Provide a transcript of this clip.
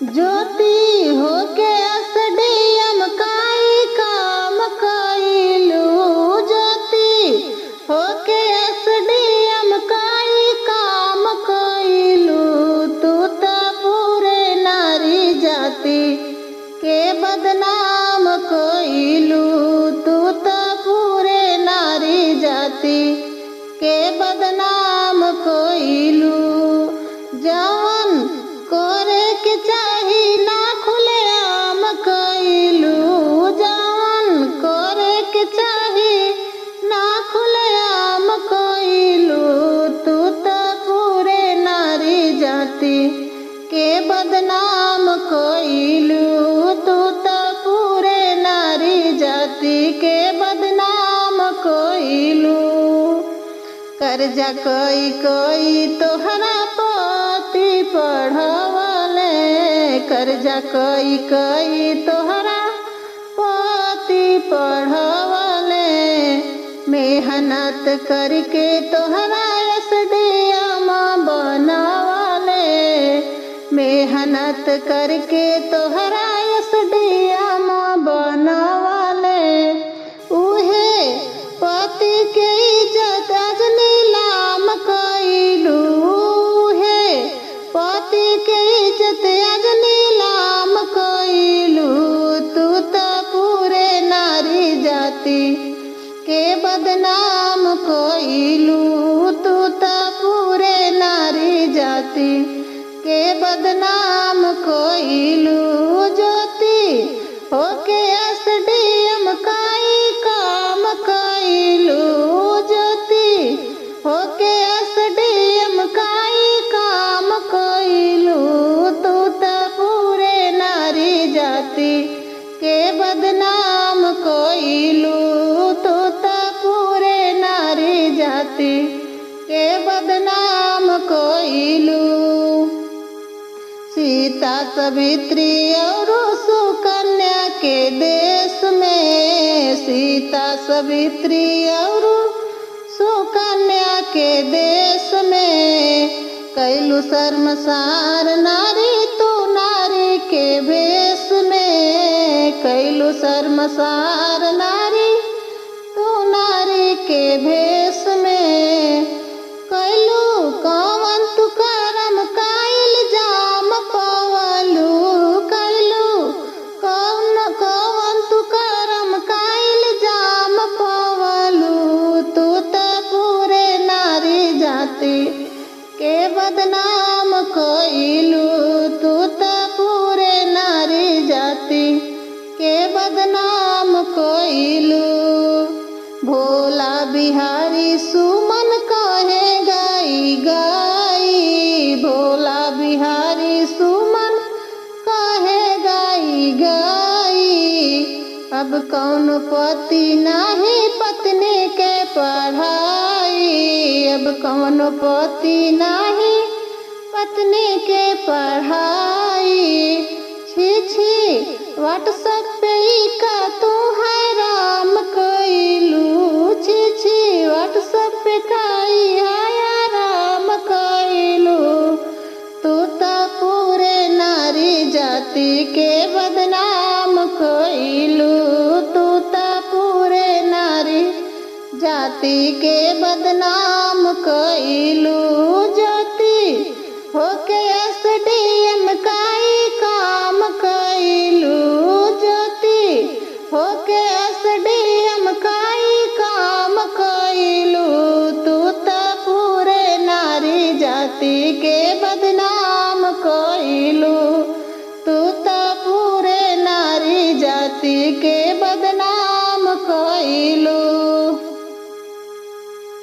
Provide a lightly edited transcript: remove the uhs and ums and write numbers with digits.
ज्योति होके एसडीएम काई काम कइलू। ज्योति होके एसडीएम काई काम कइलू। तू त पूरे नारी जाति के बदनाम कइलू। तू त पूरे नारी जाति के बदनाम कइलू। जवन करे के चाही ना खुलेआम कइलू। जवन करे के चाही ना खुलेआम कइलू। तू त पूरे नारी जाति के बदनाम कइलू। तू त पूरे नारी जाति के बदनाम कइलू। कर्जा कई कई तोहरा पति पढ़वले। कर्जा कई कई तोहरा पति पढ़वले। मेहनत करके तोहरा एसडीएम बनवले। मेहनत करके तोहरा एसडीएम बनवले। उहे पति के इज्जत आज नीलाम कइलू। उहे पति के इज्जत आज नीलाम कइलू। तू त पूरे नारी जाति के बदनाम कइलू। तू त पूरे नारी जाति के बदनाम कइलू। ज्योति होके एसडीएम काई काम कइलू। ज्योति होके एसडीएम काई काम कइलू। तू त पूरे नारी जाति के बदनाम कइलू। तू त पूरे नारी जाति के बदनाम कइलू। सीता सावित्री और सुकन्या के देश में। सीता सावित्री और सुकन्या के देश में कैलू शर्मसार नारी तू नारी के भेष में। कैलू शर्मसार नारी तू नारी के भेष में। कैलू कौन तू करम काइल जाम पवलू। कैलू कौन तू करम काइल जाम पवलू। तू त पूरे नारी जाति के बदनाम कइलू। तू त पूरे नारी जाति के बदनाम कइलू। भोला बिहारी सुमन कहे गाई गाई। भोला बिहारी सुमन कहे गाई गाई। अब कौन पति नाही पत्नी के पढ़ाई। अब कौन पति नाही पत्नी के पढ़ाई। छी छी व्हाट्सएप पे ही का तू हैराम कइलू। छी छी व्हाट्सएप पे काई हैराम कइलू। तू त पूरे नारी जाति के बदनाम कइलू। तू त पूरे नारी जाति के बदनाम कइलू। ज्योति होके एसडीएम काई काम कइलू। ज्योति होके एसडीएम काई काम कइलू। तू त पूरे नारी जाति के बदनाम कइलू। तू त पूरे नारी जाति के